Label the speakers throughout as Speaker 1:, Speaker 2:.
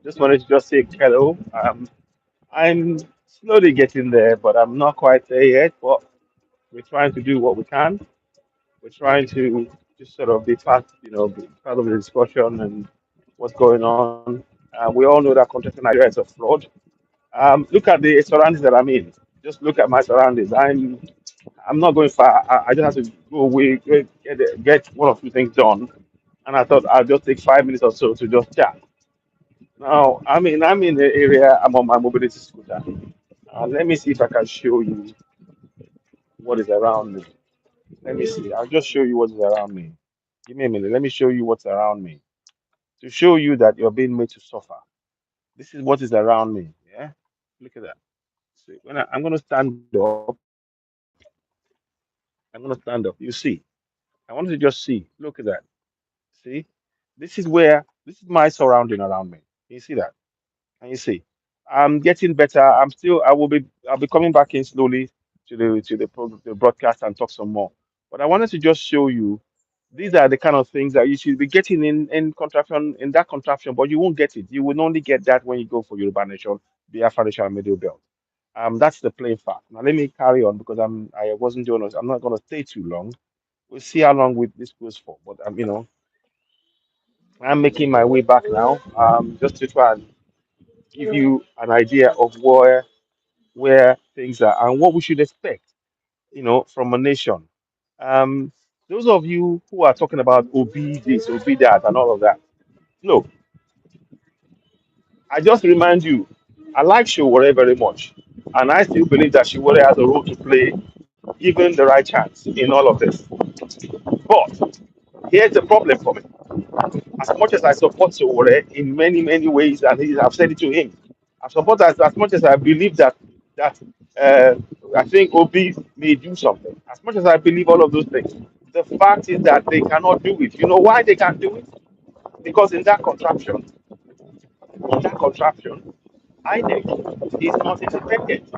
Speaker 1: Just wanted to just say hello. I'm slowly getting there, but I'm not quite there yet. But we're trying to do what we can. We're trying to just sort of be part, be part of the discussion and what's going on. We all know that content in Nigeria is a fraud. Look at the surroundings that I'm in. Just look at my surroundings. I'm not going far. I just have to go away, get one or two things done. And I thought I'll just take 5 minutes or so to just chat. Now, I'm in the area. I'm on my mobility scooter. Let me see if I can show you what is around me. Let me see. I'll just show you what is around me. Give me a minute. Let me show you what's around me to show you that you're being made to suffer. This is what is around me. Yeah, look at that. See, I'm going to stand up, I'm going to stand up. You see, I want you to just see. Look at that. See, this is my surrounding around me. Can you see that? Can you see? I'm getting better. I'll be coming back in slowly the broadcast and talk some more. But I wanted to just show you these are the kind of things that you should be getting in that contraption, but you won't get it. You will only get that when you go for Yoruba Nation, Biafra Nation, and Middle Belt. That's the plain fact. Now let me carry on because I wasn't doing this. I'm not going to stay too long. We'll see how long this goes for. But I'm making my way back now. Just to try and give you an idea of where things are and what we should expect, from a nation. Um, those of you who are talking about OB this, OB that, and all of that, look, I just remind you, I like Shiwore very much, and I still believe that Shiwore has a role to play, given the right chance in all of this. But here's the problem for me. As much as I support Shiwore in many, many ways, and I've said it to him, I support as much as I believe that uh, I think Obi may do something. As much as I believe all of those things, the fact is that they cannot do it. You know why they can't do it? Because in that contraption, INEC is not independent.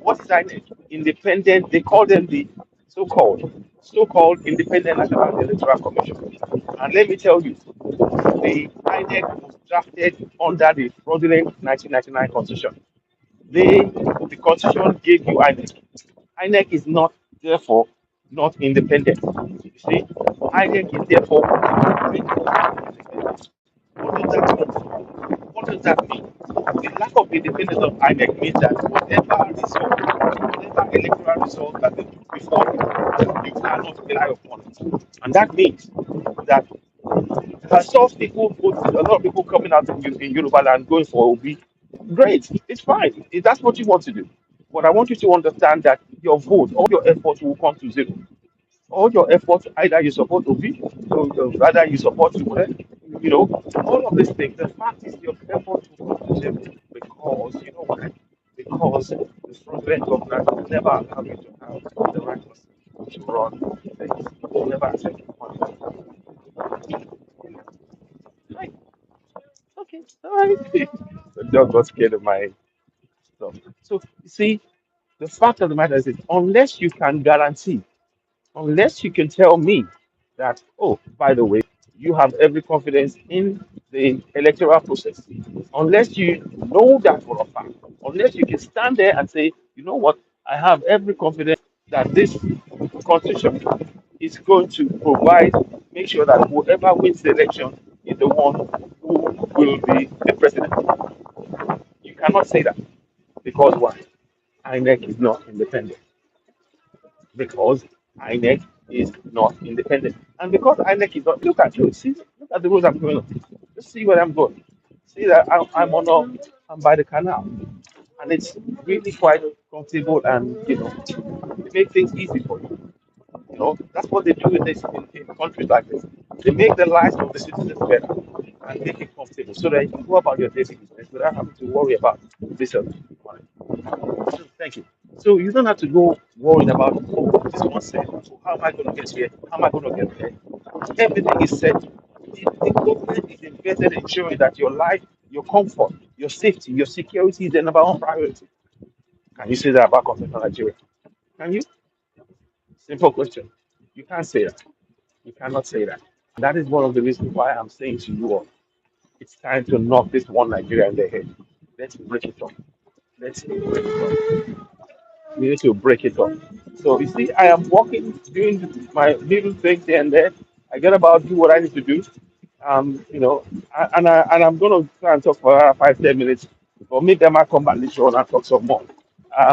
Speaker 1: What is INEC? Independent. They call them the so-called Independent National Electoral Commission. And let me tell you, the INEC was drafted under the fraudulent 1999 Constitution. The Constitution gave you INEC. INEC is not, therefore, not independent. You see, INEC is therefore independent. What does that mean? What does that mean? The lack of independence of INEC means that whatever electoral result that they put before you, you cannot rely upon it. And that means that I saw a lot of people coming out in Yoruba land going for Obi. Great, it's fine. If that's what you want to do. But I want you to understand that your vote, all your efforts will come to zero. All your efforts, either you support Obi, or rather you support Jumore, all of these things. The fact is your efforts will come to zero because, you know why? Because the fraudulent government will never allow you to have the right person to run things. Will never accept money. Right. Okay. All right. The dog got scared of my stuff. So you see, the fact of the matter is, unless you can guarantee, unless you can tell me that, oh, by the way, you have every confidence in the electoral process, unless you know that for a fact, unless you can stand there and say, you know what, I have every confidence that this constitution is going to provide, make sure that whoever wins the election is the one who will be the president. You cannot say that because why? INEC is not independent. Because INEC is not independent. And because INEC is not, look at the roads I'm going on. Just see where I'm going. See that I'm by the canal. And it's really quite comfortable and, they make things easy for you. That's what they do in countries like this. They make the lives of the citizens better and make it comfortable so that you can go about your daily business without having to worry about this or that. Thank you. So you don't have to go worrying about, oh, this one said, oh, how am I going to get here? How am I going to get there? Everything is set. The government is invested in ensuring that your life, your comfort, your safety, your security is the number one priority. Can you say that about continental Nigeria? Can you? Simple question. You can't say that. You cannot say that. That is one of the reasons why I'm saying to you all. It's time to knock this one Nigeria in the head. Let's break it up. Let's break it up. We need to break it up. So you see, I am working, doing my little things here and there. I get about do what I need to do. And I'm gonna try and talk for 5 10 minutes. But maybe I might come back later on and talk some more.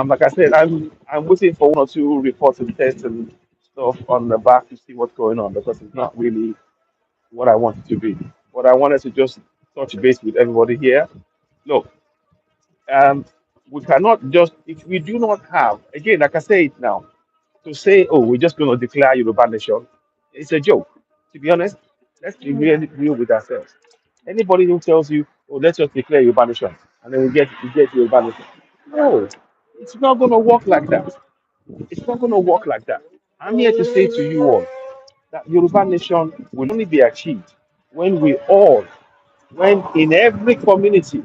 Speaker 1: Like I said, I'm waiting for one or two reports and tests and stuff on the back to see what's going on because it's not really what I want it to be. But I wanted to just touch base with everybody here. Look, um, we cannot just if we do not have again, like I say it now, to say, oh, we're just going to declare Yoruba nation, it's a joke. To be honest, let's be really real with ourselves. Anybody who tells you, oh, let's just declare Yoruba nation, and then we get Yoruba nation, no, it's not going to work like that. It's not going to work like that. I'm here to say to you all that Yoruba nation will only be achieved when we all when in every community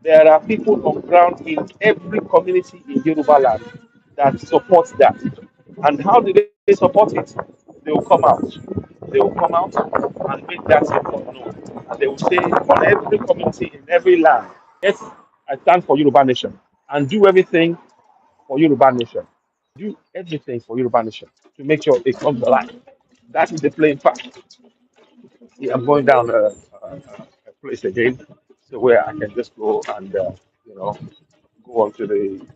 Speaker 1: there are people on ground in every community in Yoruba land that supports that. And how do they support it? They will come out. They will come out and make that support known. And they will say on every community in every land, yes, I stand for Yoruba nation and do everything for Yoruba nation. Do everything for Yoruba nation to make sure it comes alive. That is the plain fact. Yeah, I'm going down a place again, so where I can just go and you know go on to the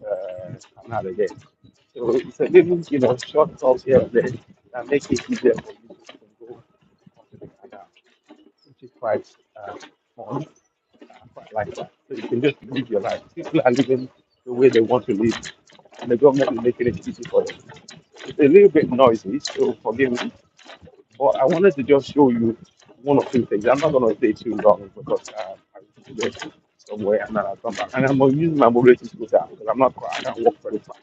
Speaker 1: canal again. So it's a little short talks here and there that makes it easier for you to go onto the canal, which is quite fun. I quite like that. So you can just live your life. People are living the way they want to live, and the government is making it easy for them. It's a little bit noisy, so forgive me. But I wanted to just show you one or two things. I'm not going to stay too long because I need to go somewhere and then I'll come back. And I'm going to use my mobility scooter because I can't walk very fast.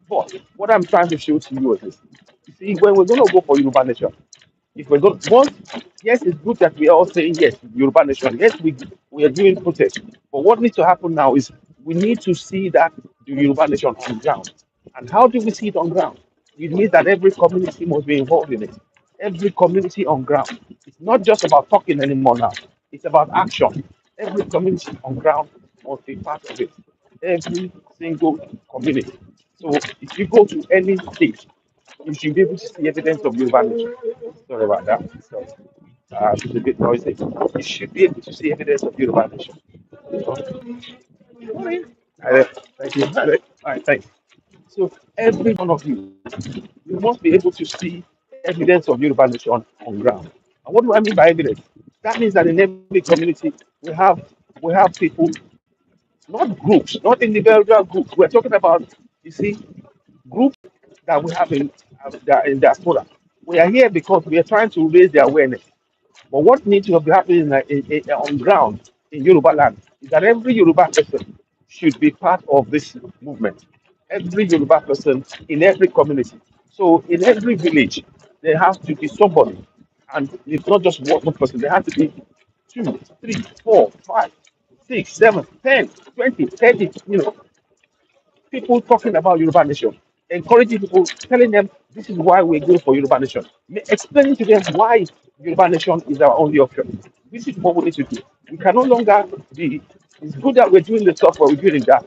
Speaker 1: But what I'm trying to show to you is this. You see, when we're going to go for Yoruba Nation, if we're going once, yes, it's good that we are all saying yes, Yoruba Nation. Yes, we are doing protest. But what needs to happen now is we need to see that the Yoruba Nation on ground. And how do we see it on ground? It means that every community must be involved in it. Every community on ground. It's not just about talking anymore now. It's about action. Every community on ground must be part of it. Every single community. So if you go to any state, you should be able to see evidence of Yoruba nation. Sorry about that. So, it's a bit noisy. You should be able to see evidence of Yoruba nation. Morning. Hi. Thank you. Hi. All right, thanks. So every one of you must be able to see evidence of Yoruba nation on ground. And what do I mean by evidence? That means that in every community we have people, not groups, not individual groups. We're talking about, you see, groups that we have that in diaspora. We are here because we are trying to raise the awareness. But what needs to be happening on ground in Yoruba land is that every Yoruba person should be part of this movement. Every Yoruba person in every community. So in every village, there has to be somebody. And it's not just one person, there has to be two, three, four, five, 6, 7, 10, 20, 30, people talking about Yoruba Nation, encouraging people, telling them this is why we're going for Yoruba Nation, explaining to them why Yoruba Nation is our only option. This is what we need to do. We can no longer be. It's good that we're doing the stuff, but we're doing that.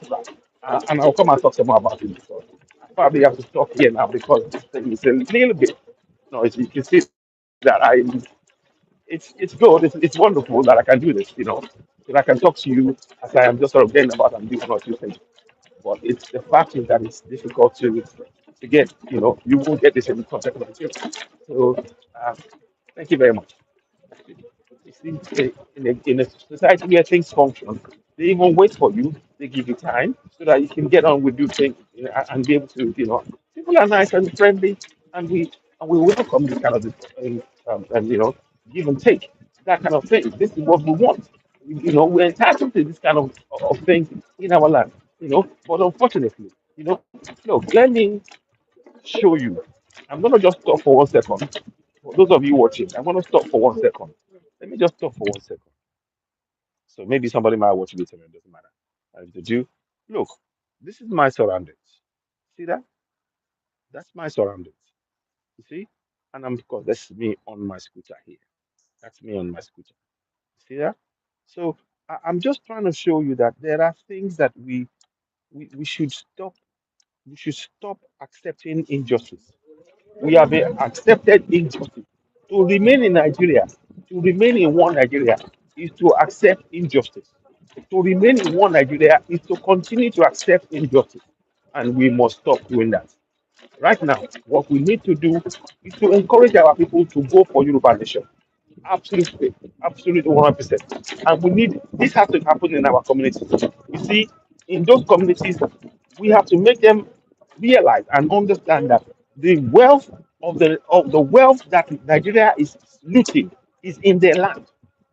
Speaker 1: And I'll come and talk some more about it. So I probably have to stop here now because this thing is a little bit noisy. You can see that it's good. It's wonderful that I can do this. That I can talk to you as I am just sort of getting about and doing one or two things. But it's the fact is that it's difficult to get. You won't get this in contact with you. So thank you very much. You see, in a society where things function, they even wait for you. They give you time so that you can get on with your thing, and be able to. People are nice and friendly, and we welcome this kind of thing, and give and take that kind of thing. This is what we want. We're entitled to this kind of thing in our land. But unfortunately, look, let me show you. I'm gonna just stop for 1 second. For those of you watching, I'm gonna stop for 1 second. Let me just stop for 1 second. So maybe somebody might watch later, it doesn't matter. And if they do, look, this is my surroundings. See that? That's my surroundings. You see? And of course, that's me on my scooter here. That's me on my scooter. See that? So I'm just trying to show you that there are things that we should stop accepting injustice. We have accepted injustice. To remain in Nigeria, to remain in one Nigeria, is to accept injustice. To remain in one Nigeria is to continue to accept injustice. And we must stop doing that. Right now, what we need to do is to encourage our people to go for Yoruba Nation. Absolutely, absolutely 100%. And we need this has to happen in our communities. You see, in those communities, we have to make them realize and understand that the wealth of the wealth that Nigeria is looting is in their land.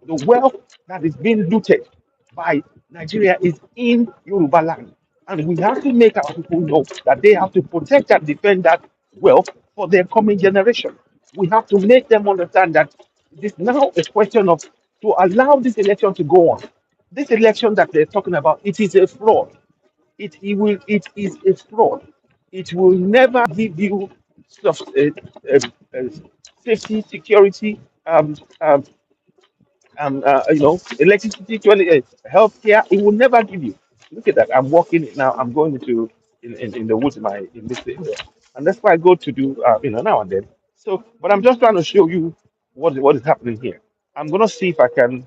Speaker 1: The wealth that is being looted by Nigeria is in Yoruba land. And we have to make our people know that they have to protect and defend that wealth for their coming generation. We have to make them understand that it is now a question of to allow this election to go on. This election that they're talking about, it is a fraud. It is a fraud. It will never give you uh, safety, security, electricity, healthcare. It will never give you. Look at that. I'm walking it now. I'm going into in the woods in my in this area, and that's why I go to do now and then. So, but I'm just trying to show you what is happening here. I'm gonna see if I can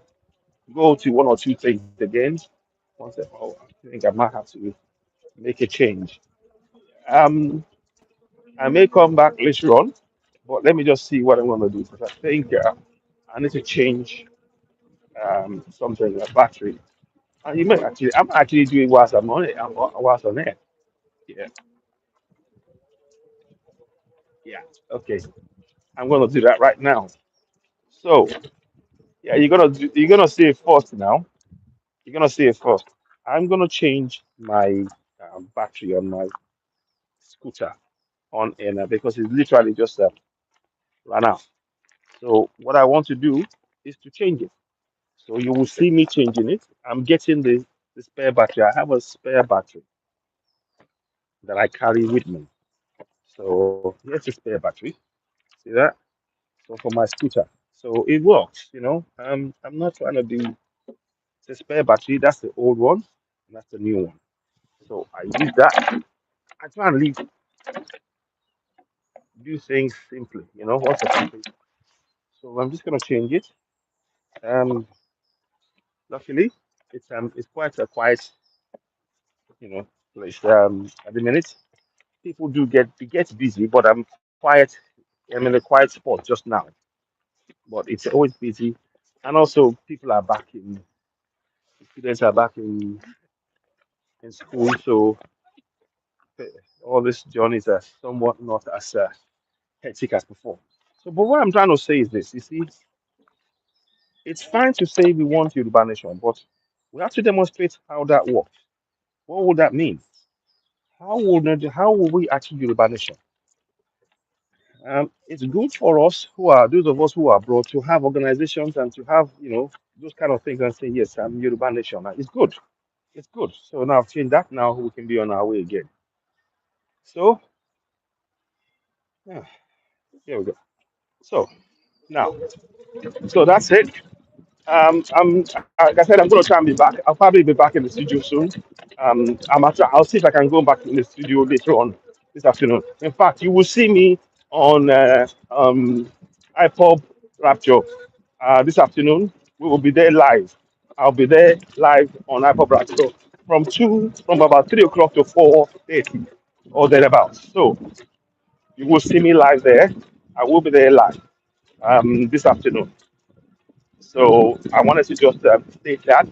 Speaker 1: go to one or two things again. One second. Oh, I think I might have to make a change. Um, I may come back later on, but let me just see what I'm gonna do because I think I need to change something, a battery. You may actually, I'm actually doing whilst I'm on it. Whilst on it. Yeah, yeah. Okay, I'm gonna do that right now. So yeah, you're gonna see it first now. You're gonna see it first. I'm gonna change my battery on my scooter on in because it's literally just ran out. So what I want to do is to change it. So you will see me changing it. I'm getting the spare battery. I have a spare battery that I carry with me. So here's the spare battery. See that? So for my scooter. So it works, you know. I'm not trying to be it's a spare battery, that's the old one, and that's the new one. So I use that. I try and do things simply, you know, what's the simply. So I'm just gonna change it. Um luckily it's quite a quiet, you know, place at the minute. People do get busy, but I'm quiet. I'm in a quiet spot just now, but it's always busy. And also people are back in students are back in school, so uh, all these journeys are somewhat not as hectic as before. So, but what I'm trying to say is this: you see, it's fine to say we want Yoruba nation, but we have to demonstrate how that works. What would that mean? How will we achieve Yoruba nation? It's good for us who are those of us who are abroad to have organizations and to have those kind of things and say yes, I'm Yoruba nation. It's good. It's good. So now I've changed that. Now we can be on our way again. So yeah, here we go. So now, so that's it. Like I said, I'm going to try and be back. I'll probably be back in the studio soon. I'll see if I can go back in the studio later on this afternoon. In fact, you will see me on iPod Rapture this afternoon. We will be there live. I'll be there live on iPod Rapture from about 3 o'clock to 4:30 or thereabouts. So you will see me live there. I will be there live this afternoon. So I wanted to just state that.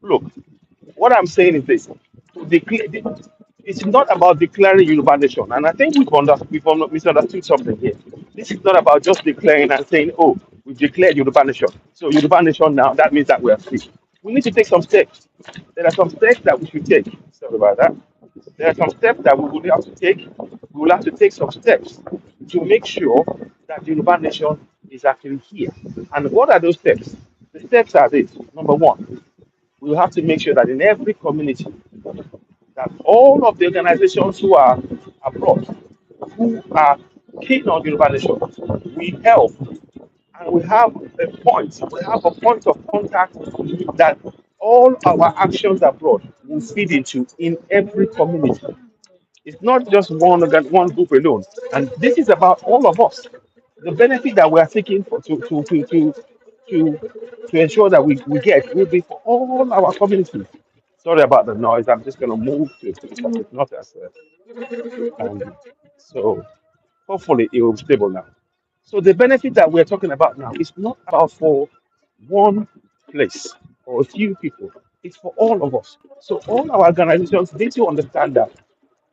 Speaker 1: Look, what I'm saying is this: it's not about declaring Yoruba nation, and I think we've misunderstood something here. This is not about just declaring and saying, "Oh, we've declared Yoruba nation, so Yoruba nation now that means that we are free." We need to take some steps. There are some steps that we should take. Sorry about that. There are some steps that we will have to take. We will have to take some steps to make sure that the Yoruba nation is actually here. And what are those steps? The steps are this. Number one, we will have to make sure that in every community, that all of the organizations who are abroad, who are keen on Yoruba nation, we help and we have a point of contact that all our actions abroad will feed into in every community. It's not just one group alone, and this is about all of us. The benefit that we are seeking for to to ensure that we get will be for all our communities. Sorry about the noise. I'm just going to move to because it's not as so. Hopefully, it will be stable now. So the benefit that we're talking about now is not about for one place or a few people. It's for all of us. So all our organizations need to understand that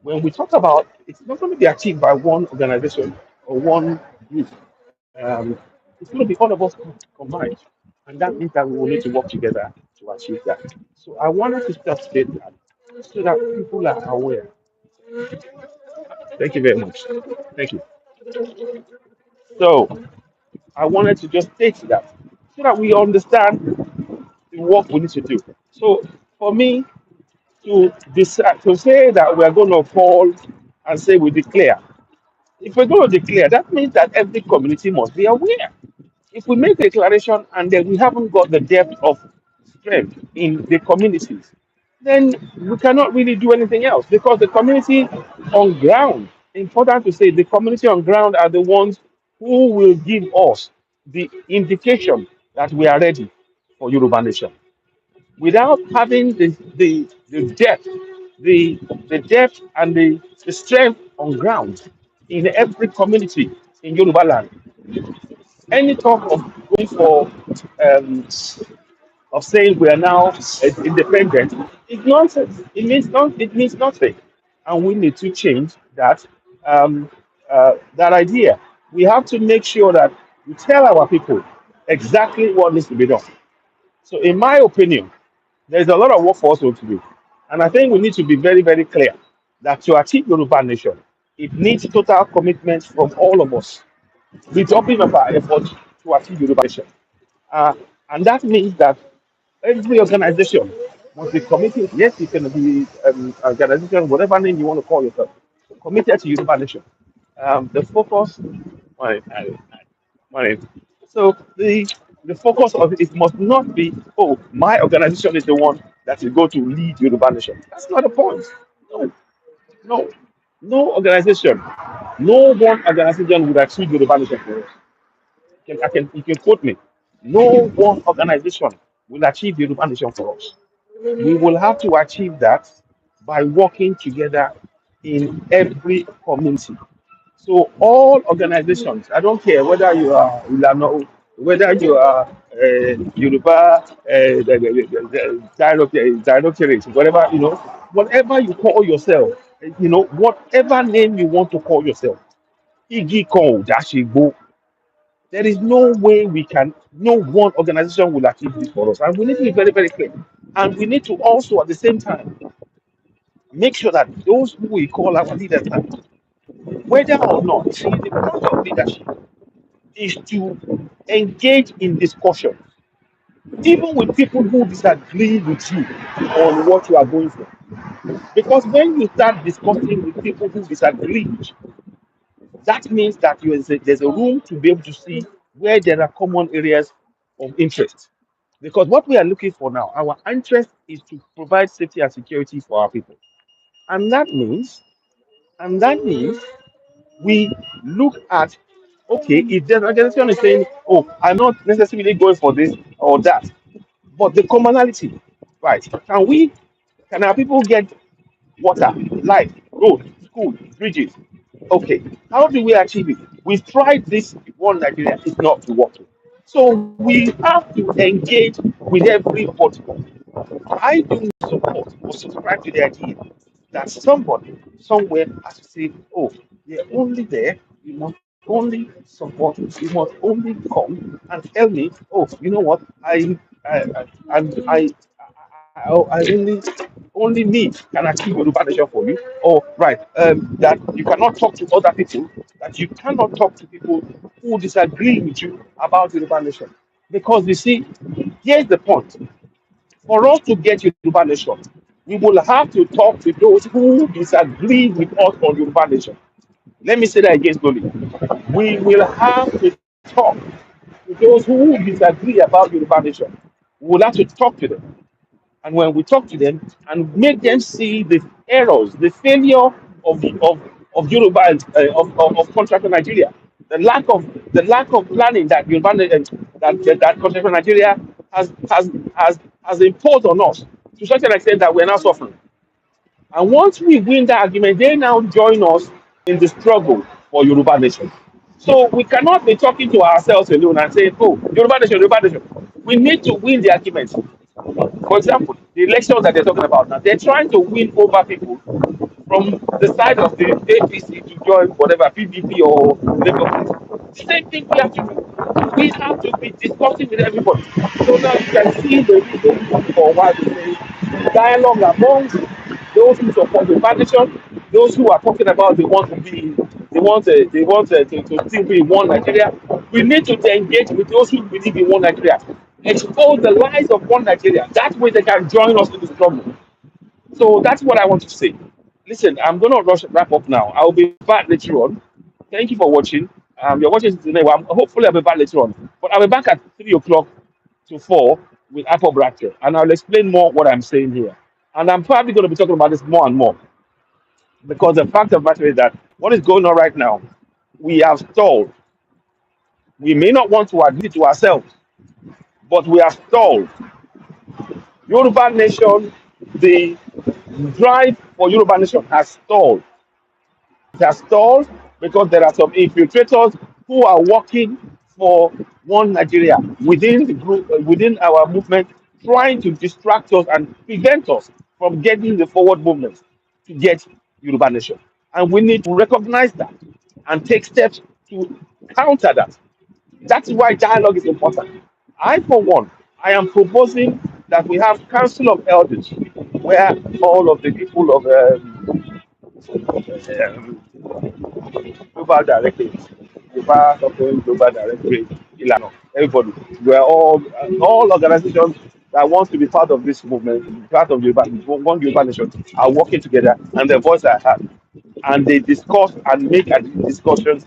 Speaker 1: when we talk about, it's not going to be achieved by one organization or one group. Um, it's going to be all of us combined, and that means that we will need to work together to achieve that. So I wanted to just state that so that people are aware. Thank you very much. Thank you. So I wanted to just state that so that we understand the work we need to do. So for me to decide to say that we are going to call and say we declare, if we're going to declare, that means that every community must be aware. If we make a declaration and then we haven't got the depth of strength in the communities, then we cannot really do anything else because the community on ground, important to say, the community on ground are the ones who will give us the indication that we are ready for Yoruba Nation. Without having the depth, the, the depth and the strength on ground in every community in Yoruba land, any talk of going for um, of saying we are now independent is nonsense. It means nothing, and we need to change um, that idea. We have to make sure that we tell our people exactly what needs to be done. So, in my opinion, there's a lot of work for us to do, and I think we need to be very, very clear that to achieve Yoruba nation, it needs total commitment from all of us, redoubling of our efforts to achieve Yoruba nation. Uh, and that means that every organization must be committed. Yes, you can be organization, whatever name you want to call yourself, committed to Yoruba nation. The focus, my, my, so the focus of it must not be, oh, my organization is the one that is going to lead Yoruba nation. That's not the point. No, no, no organization, no one organization would achieve Yoruba nation for us. You can quote me. No one organization will achieve Yoruba nation for us. We will have to achieve that by working together in every community. So all organizations, I don't care whether you are Ulano, whether you are Yoruba, directorate, whatever, whatever you call yourself, whatever name you want to call yourself, Igi kan ò dá ṣe gbó. There is no way no one organization will achieve this for us. And we need to be very, very clear. And we need to also, at the same time, make sure that those who we call our leaders now, whether or not, see, the point of leadership is to engage in discussion, even with people who disagree with you on what you are going for. Because when you start discussing with people who disagree with you, that means that there's a room to be able to see where there are common areas of interest. Because what we are looking for now, our interest is to provide safety and security for our people. And that means we look at, okay, if the organization is saying, oh, I'm not necessarily going for this or that, but the commonality, right? Can our people get water, light, road, school, bridges? Okay, how do we achieve it? We've tried this one Nigeria, it's not working. So we have to engage with everybody. I do support or subscribe to the idea that somebody somewhere has to say, oh, they're only there. You must only support. You must only come and tell me, oh, you know what? I only me can achieve Yoruba nation for you. Or right, that you cannot talk to other people. That you cannot talk to people who disagree with you about Yoruba nation. Because you see, here's the point. For us to get Yoruba nation, we will have to talk to those who disagree with us on Yoruba nation. Let me say that again slowly. We will have to talk Those who disagree about Yoruba nation, we will have to talk to them. And when we talk to them and make them see the errors, the failure of Yoruba of contractor Nigeria, the lack of planning that that contractor Nigeria has imposed on us to such an extent that we're now suffering. And once we win that argument, they now join us in the struggle for Yoruba nation. So we cannot be talking to ourselves alone and saying, "Oh, Yoruba nation, Yoruba nation." We need to win the argument. For example, the elections that they're talking about now, they're trying to win over people from the side of the APC to join whatever PDP or Labour Party. Same thing we have to do. We have to be discussing with everybody. So now you can see the reason for why we say dialogue amongst those who support the coalition, those who are talking about they want to still be in one Nigeria. We need to engage with those who believe in one Nigeria. Expose the lies of one Nigeria. That way they can join us in the struggle. So that's what I want to say. Listen, I'm going to wrap up now. I'll be back later on. Thank you for watching. You're watching today. Well, hopefully, I'll be back later on. But I'll be back at 3 o'clock to 4 with Apple Bracket. And I'll explain more what I'm saying here. And I'm probably going to be talking about this more and more. Because the fact of the matter is that what is going on right now, we have stalled. We may not want to admit it to ourselves, but we have stalled. Yoruba Nation, the drive for Yoruba Nation has stalled. It has stalled because there are some infiltrators who are working for one Nigeria within the group, within our movement, trying to distract us and prevent us from getting the forward movement to get Yoruba Nation. And we need to recognize that and take steps to counter that. That's why dialogue is important. I, for one, I am proposing that we have Council of Elders, where all of the people of global directorate, global directorate, Ilano, everybody, we're all organizations that want to be part of this movement, part of one Yoruba nation, are working together, and their voice are heard, and they discuss and make a decisions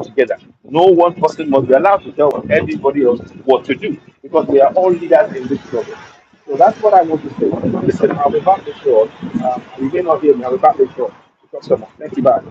Speaker 1: together. No one person must be allowed to tell anybody else what to do because we are all leaders in this struggle. So that's what I want to say. Listen, I'll be back later on. You may not hear me. I'll be back later on. Thank you, bye.